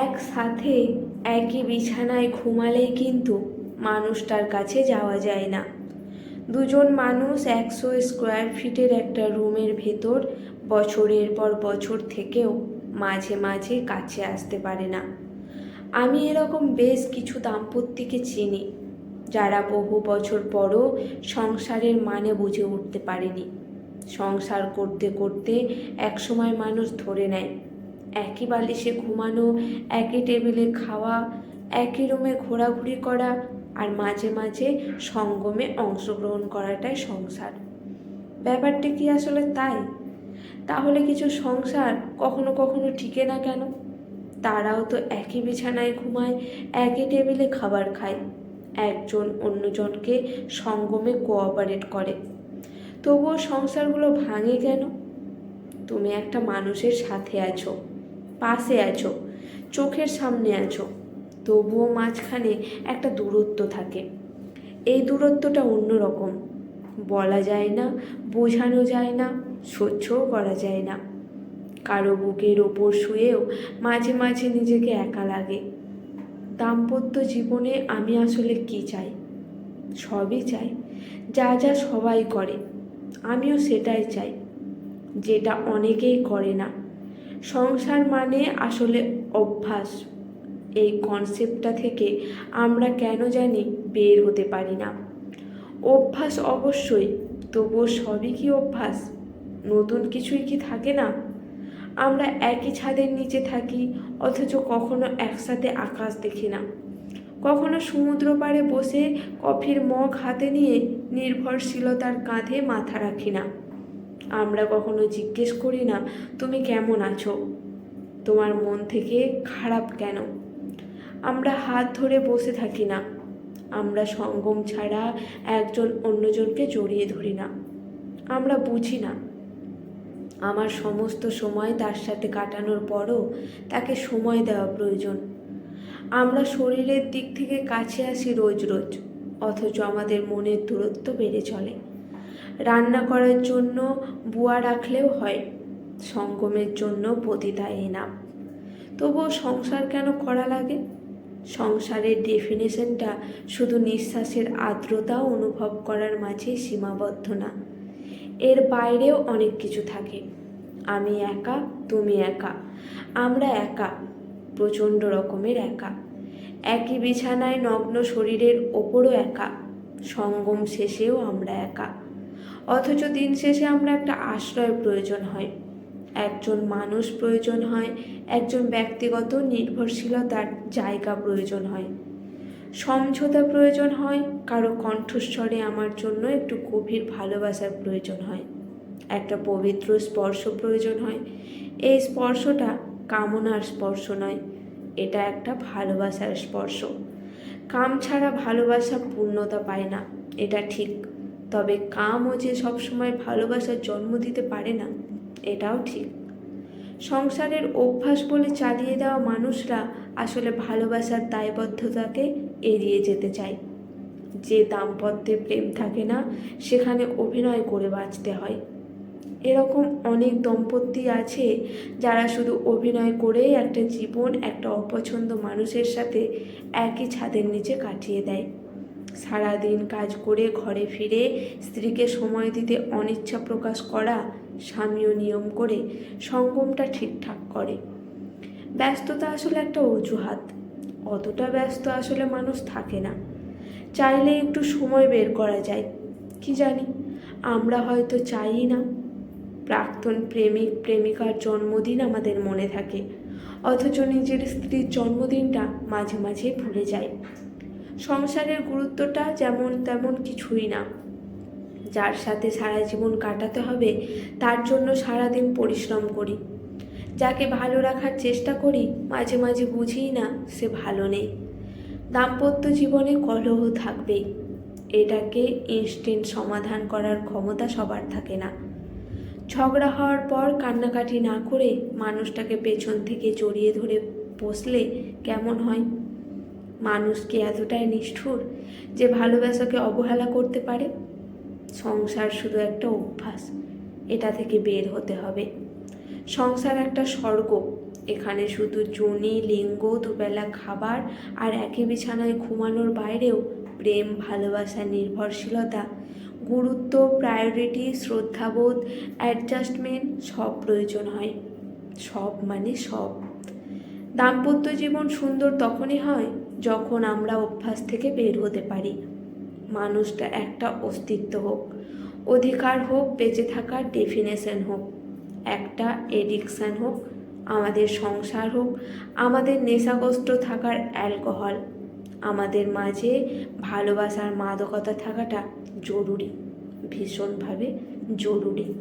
একসাথে একই বিছানায় ঘুমালেই কিন্তু মানুষটার কাছে যাওয়া যায় না। দুজন মানুষ 100 স্কোয়ার ফিটের একটা রুমের ভেতর বছরের পর বছর থেকেও মাঝে মাঝে কাছে আসতে পারে না। আমি এরকম বেশ কিছু দাম্পত্যকে চিনি যারা বহু বছর পরও সংসারের মানে বুঝে উঠতে পারেনি। সংসার করতে করতে একসময় মানুষ ধরে নেয় একই বালিশে ঘুমানো, একই টেবিলে খাওয়া, একই রুমে ঘোরাঘুরি করা আর মাঝে মাঝে সঙ্গমে অংশগ্রহণ করাটাই সংসার। ব্যাপারটা কি আসলে তাই? তাহলে কিছু সংসার কখনো কখনো টিকে না কেন? তারাও তো একই বিছানায় ঘুমায়, একই টেবিলে খাবার খায়, একজন অন্যজনকে সঙ্গমে কোঅপারেট করে, তবুও সংসারগুলো ভাঙে কেন? তুমি একটা মানুষের সাথে আছো, পাশে আছো, চোখের সামনে আছো, তবুও মাঝখানে একটা দূরত্ব থাকে। এই দূরত্বটা অন্যরকম, বলা যায় না, বোঝানো যায় না, সহ্যও করা যায় না। কারো বুকের ওপর শুয়েও মাঝে মাঝে নিজেকে একা লাগে। দাম্পত্য জীবনে আমি আসলে কি চাই? সবই চাই, যা যা সবাই করে, আমিও সেটাই চাই, যেটা অনেকেই করে না। সংসার মানে আসলে অভ্যাস। এই কনসেপ্টটা থেকে আমরা কেন জানি বের হতে পারি না। অভ্যাস অবশ্যই, তবুও সবই কি অভ্যাস? নতুন কিছুই কি থাকে না? আমরা একই ছাদের নিচে থাকি, অথচ কখনো একসাথে আকাশ দেখি না। কখনো সমুদ্র পাড়ে বসে কফির মগ হাতে নিয়ে নির্ভরশীলতার কাঁধে মাথা রাখি না। আমরা কখনো জিজ্ঞেস করি না তুমি কেমন আছো, তোমার মন থেকে খারাপ কেন। আমরা হাত ধরে বসে থাকি না। আমরা সঙ্গম ছাড়া একজন অন্যজনকে জড়িয়ে ধরি না। আমরা বুঝি না আমার সমস্ত সময় তার সাথে কাটানোর পরও তাকে সময় দেওয়া প্রয়োজন। আমরা শরীরের দিক থেকে কাছে আসি রোজ রোজ, অথচ আমাদের মনের দূরত্ব বেড়ে চলে। রান্না করার জন্য বুয়া রাখলেও হয়, সঙ্গমের জন্য পতিতা এনাম। তবুও সংসার কেন করা লাগে? সংসারের ডেফিনেশনটা শুধু নিঃশ্বাসের আর্দ্রতা অনুভব করার মাঝে সীমাবদ্ধ না, এর বাইরেও অনেক কিছু থাকে। আমি একা, তুমি একা, আমরা একা, প্রচণ্ড রকমের একা। একই বিছানায় নগ্ন শরীরের ওপরও একা, সঙ্গম শেষেও আমরা একা। অথচ দিন শেষে আমরা একটা আশ্রয় প্রয়োজন হয়, একজন মানুষ প্রয়োজন হয়, একজন ব্যক্তিগত নির্ভরশীলতার জায়গা প্রয়োজন হয়, সমঝোতা প্রয়োজন হয়, কারো কণ্ঠস্বরে আমার জন্য একটু গভীর ভালোবাসার প্রয়োজন হয়, একটা পবিত্র স্পর্শ প্রয়োজন হয়। এই স্পর্শটা কামনার স্পর্শ নয়, এটা একটা ভালোবাসার স্পর্শ। কাম ছাড়া ভালোবাসা পূর্ণতা পায় না, এটা ঠিক। তবে কামও যে সবসময় ভালোবাসার জন্ম দিতে পারে না, এটাও ঠিক। সংসারের অভ্যাস বলে চালিয়ে দেওয়া মানুষরা আসলে ভালোবাসার দায়বদ্ধতাকে এড়িয়ে যেতে চায়। যে দাম্পত্যে প্রেম থাকে না, সেখানে অভিনয় করে বাঁচতে হয়। এরকম অনেক দম্পতি আছে যারা শুধু অভিনয় করেই একটা জীবন একটা অপছন্দ মানুষের সাথে একই ছাদের নিচে কাটিয়ে দেয়। সারাদিন কাজ করে ঘরে ফিরে স্ত্রীকে সময় দিতে অনিচ্ছা প্রকাশ করা, স্বামীও নিয়ম করে সঙ্গমটা ঠিকঠাক করে। ব্যস্ততা আসলে একটা অজুহাত, অতটা ব্যস্ত আসলে মানুষ থাকে না। চাইলে একটু সময় বের করা যায়, কি জানি আমরা হয়তো চাই না। প্রাক্তন প্রেমিক প্রেমিকার জন্মদিন আমাদের মনে থাকে, অথচ নিজের স্ত্রীর জন্মদিনটা মাঝে মাঝে ভুলে যায়। সংসারের গুরুত্বটা যেমন তেমন কিছুই না। যার সাথে সারা জীবন কাটাতে হবে তার জন্য সারাদিন পরিশ্রম করি, যাকে ভালো রাখার চেষ্টা করি মাঝে মাঝে বুঝিই না সে ভালো নেই। দাম্পত্য জীবনে কলহ থাকবেই, এটাকে ইনস্ট্যান্ট সমাধান করার ক্ষমতা সবার থাকে না। ঝগড়া হওয়ার পর কান্নাকাটি না করে মানুষটাকে পেছন থেকে জড়িয়ে ধরে বসলে কেমন হয়? মানুষ কি এতটাই নিষ্ঠুর যে ভালোবাসাকে অবহেলা করতে পারে? সংসার শুধু একটা অভ্যাস, এটা থেকে বের হতে হবে। সংসার একটা স্বর্গ, এখানে শুধু যোনি, লিঙ্গ, দুবেলা খাবার আর একই বিছানায় ঘুমানোর বাইরেও প্রেম, ভালোবাসা, নির্ভরশীলতা, গুরুত্ব, প্রায়োরিটি, শ্রদ্ধাবোধ, অ্যাডজাস্টমেন্ট সব প্রয়োজন হয়। সব মানে সব। দাম্পত্য জীবন সুন্দর তখনই হয় যখন আমরা অভ্যাস থেকে বের হতে পারি। মানুষটা একটা অস্তিত্ব হোক, অধিকার হোক, বেঁচে থাকার ডেফিনেশন হোক, একটা এডিকশান হোক, আমাদের সংসার হোক, আমাদের নেশাগ্রস্ত থাকার অ্যালকোহল, আমাদের মাঝে ভালোবাসার মাদকতা থাকাটা জরুরি, ভীষণভাবে জরুরি।